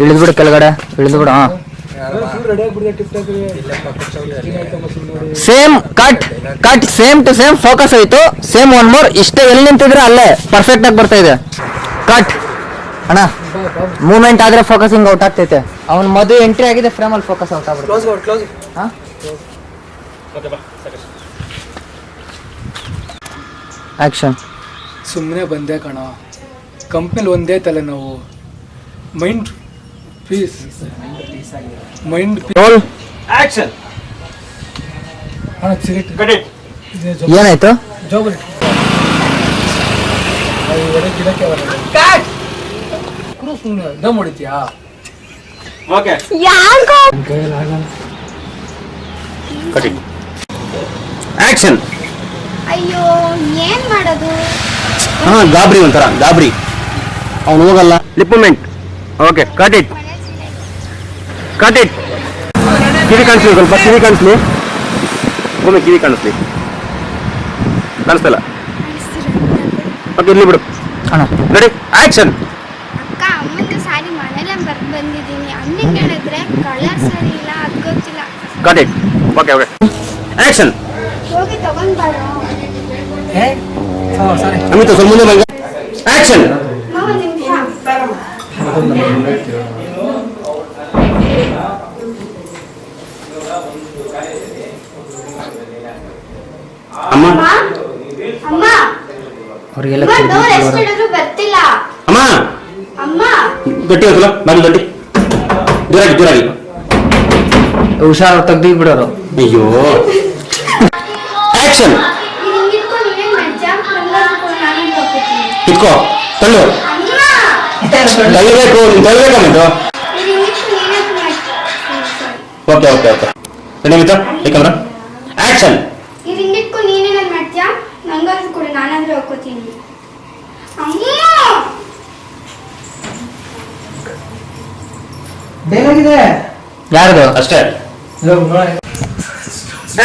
ಇಳಿದ್ಬಿಡು ಕೆಳಗಡೆ, ಇಳಿದ್ಬಿಡು. Same cut same to same focus ಆಯ್ತು. Same one more. ಇಷ್ಟೇ ಎಲ್ಲಿ ನಿಂತಿದ್ರೆ ಅಲ್ಲೇ ಪರ್ಫೆಕ್ಟ್ ಆಗಿ ಬರ್ತಾ ಇದೆ. ಕಟ್ ಅಣ್ಣ, ಮೂವ್ಮೆಂಟ್ ಆದ್ರೆ ಫೋಕಸಿಂಗ್ ಔಟ್ ಆಗ್ತೈತೆ. ಅವ್ನು ಮದುವೆ ಎಂಟ್ರಿ ಆಗಿದೆ, ಫ್ರೇಮಲ್ಲಿ ಫೋಕಸ್ ಔಟ್ ಆಗ್ಬಿಡುತ್ತೆ. ಆಕ್ಷನ್. ಸುಮ್ಮನೆ ಬಂದೆ ಕಣ, ಕಂಪ್ನಿಲಿ ಒಂದೇ ತಲೆ ನಾವು. Mind peace, mind roll action. ಏನಾಯ್ತು? ಜೋಬಲ್ ದಮ್ ಹೊಡಿತೀಯಾ? Okay action. ಅಯ್ಯೋ ಏನ್ ಮಾಡೋದು? ಗಾಬರಿ, ಒಂಥರ ಗಾಬರಿ. ಅವನು ಹೋಗಲ್ಲ. Lip movement. Okay, cut it. ಕಿವಿ ಕಾಣಿಸ್ಲಿ, ಸ್ವಲ್ಪ ಕಿವಿ ಕಾಣಿಸ್ಲಿ. ಒಮ್ಮೆ ಕಿವಿ ಕಾಣಿಸ್ಲಿ. ಕಾಣಿಸ್ತಲ್ಲ? ಓಕೆ, ಇಲ್ಲಿ ಬಿಡು. Ready action. ಅಕ್ಕ, ಅಮ್ಮಂದು ಸಾರಿ ಮನೇಲೆ ಬಂದಿದ್ದೀನಿ. ಅಂಗಡಿಗೆ ಹೇಳಿದ್ರೆ ಕಲರ್ ಸರಿ ಇಲ್ಲ, ಅದು ಗೊತ್ತಿಲ್ಲ. Cut it. Okay action. ಹೋಗಿ ತಗೊಂಡ್ ಬಾರೋ. ಅಮಿತ ಸ್ವಲ್ಪ ಮುಂದೆ ಬಂಗ. ಆಕ್ಷನ್. ಮಾವ ನಿಮಿಷ. ಅಮ್ಮ ಅಮ್ಮ, ಅವ್ರಿಗೆಲ್ಲ ಡೋರ್ ಎಷ್ಟು ಹಿಡಿದ್ರು ಬರ್ತಿಲ್ಲ. ಅಮ್ಮ, ಅಮ್ಮ, ಗಟ್ಟಿ ಹೋಗಲ್ಲ, ಬಾಗಿ ಗಟ್ಟಿ, ಜೋರಾಗಿ. ಹುಷಾರು, ತೆಗ್ದು ಬಿಡೋರು. ಅಯ್ಯೋ ಆಕ್ಷನ್. ನೀನ್ ಇಟ್ಕೊಂಡು ನೀನೇನ್ ಮಾಡ್ತೀಯ? ನಾನು ಹೋಗ್ತೀನಿ. ಇಟ್ಕೋ, ತಳ್ಳು. ಅಮ್ಮ, ತಳ್ಳಬೇಕು, ನೀನು ತಳ್ಳಬೇಕಂತ. ನೀನ್ ಇಟ್ಕೊಂಡು ನೀನೇನ್ ಮಾಡ್ತೀಯ? ಓಕೆ ಮಿತ ಯಾಕಂದ್ರ ಆಕ್ಷನ್. ಈ ರಿಂಗ್ ಇಟ್ಕೊಂಡು ನೀನೇನ್ ಮಾಡ್ತೀಯ? ನಂಗಾದ್ರೂ ಕೊಡು, ನಾನಾದ್ರೂ ಹೋಗ್ಕೋತೀನಿ. ಅಮ್ಮ, ಏನಾಗಿದೆ? ಯಾರ್ದು? ಅಷ್ಟೇ.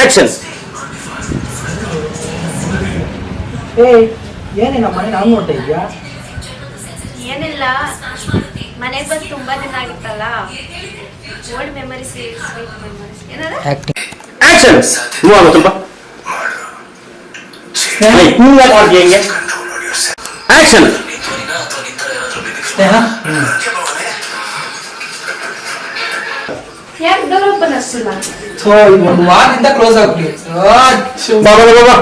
ಆಕ್ಷನ್. ಏನೇನ ಮನೆ ನಾವು ನೋಡ್ತಾ ಇದ್ಯಾ? ಏನಿಲ್ಲ, ಮನೆಗೆ ಬಂದು ತುಂಬಾ ದಿನ ಆಗಿತ್ತಲ್ಲ, ಓಲ್ಡ್ ಮೆಮರೀಸ್, ಸ್ವೀಟ್ ಮೆಮರೀಸ್. ಏನಾರ ಆಕ್ಟಿಂಗ್. ಆಕ್ಷನ್. ಮೂವ್ ಆಗೋ ಸ್ವಲ್ಪ. ಕೂಲ್ ಆಗಿ ಮಾಡ್ತೀಯ ಹೆಂಗೆ? ಆಕ್ಷನ್. ಯಾಕೆ ಡೋರ್ ಓಪನ್ ಅಷ್ಟಿಲ್ಲ? ಒಂದು ವಾರದಿಂದ ಕ್ಲೋಸ್ ಆಗ್ಲಿ. ಬಾ.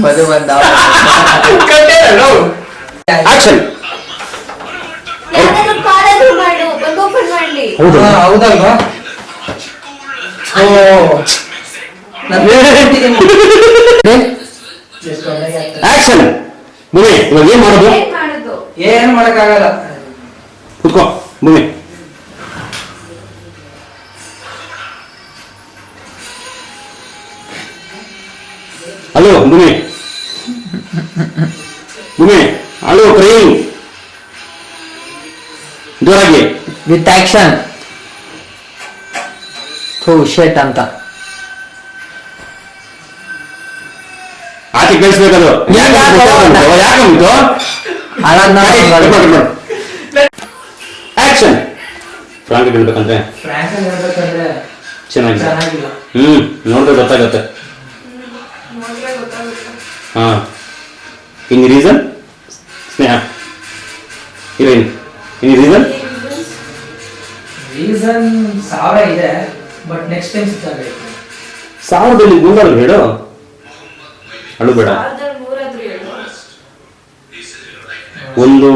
ಮದು ಬಂದ. ಆಕ್ಷನ್. ಯಾರಾದ್ರೂ ಕಾಲಾದ್ರೂ ಮಾಡು, ಬಂದು ಓಪನ್ ಮಾಡ್ಲಿ. ಹೌದಲ್ವಾ? ಆಕ್ಷನ್. ಭೂಮಿ, ಇವಾಗ ಏನ್ ಮಾಡೋದು? ಏನ್ ಮಾಡೋದು? ಏನ್ ಮಾಡಕ್ಕಾಗಲ್ಲ. ಕುತ್ಕೋ Bhoomi. Hello Bhoomi. Hello crime. ಜೋರಾಗಿ. With action. ಶೇಟ್ ಅಂತ ಆಚೆ ಕೇಳಿಸ್ಬೇಕದು. ಯಾಕಂತು ಆಕ್ಷನ್. ಫ್ರಾಂಕ್ ಹೇಳ್ಬೇಕಂದ್ರೆ ಚೆನ್ನಾಗಿಲ್ಲ. ನೋಡಿದ್ರೆ ಗೊತ್ತಾಗತ್ತೆ. ಹಾ, ಇನ್ ರೀಸನ್ ಸ್ನೇಹ ಹೀರೋಯಿನ್. ಇನ್ ರೀಸನ್ 1000 ಇದೆ, ಬಟ್ ನೆಕ್ಸ್ಟ್ ಟೈಮ್ ಸಿಕ್ಕಾಗ 1000ದಲ್ಲಿ ಗೂಗಲ್ ಹೇಳು. ಅಳು ಬೇಡ. ಮೂರಾದ್ರೂ ಹೇಳು. ಒಂದು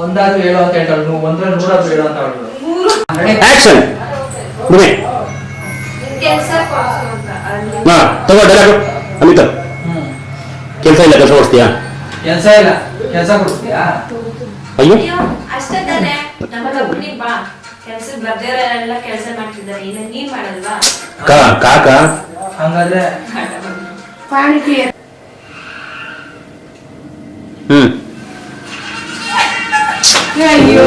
ಒಂದಾದ್ರೂ ಹೇಳೋ ಅಂತ ಹೇಳ್ತಾಳು. ನೀವು 100 100 ಹೇಳೋ ಅಂತ ಹೇಳ್ಬೋದು. ಆಕ್ಷನ್. ಕೆಲಸ ಕೊಡ್ಸು ಅಂತ ಅಲ್ಲಿ. ಹಾ, ತಗೋ ಡೈಲಾಗ್. ಅಮಿತ, ಕೆಲಸ ಇಲ್ಲ, ಕೆಲಸ ಕೊಡ್ತೀಯಾ? ಕೆಲಸ ಕೊಡ್ತೀಯಾ? ಅಯ್ಯೋ, ಅಷ್ಟೇ ತಾನೆ. ನಮ್ಮ ಕಂಪನಿ ಬಾ, ಕೆಲ್ಸಕ್ಕೆ ಬರ್ದಿರೋರೆಲ್ಲ ಕೆಲಸ ಮಾಡ್ತಿದ್ದಾರೆ, ಇಲ್ಲ ನೀನ್ ಮಾಡಲ್ವಾ? ಕಾಕ ಹಂಗಾದ್ರೆ ಹ್ಮ್ ಅಯ್ಯೋ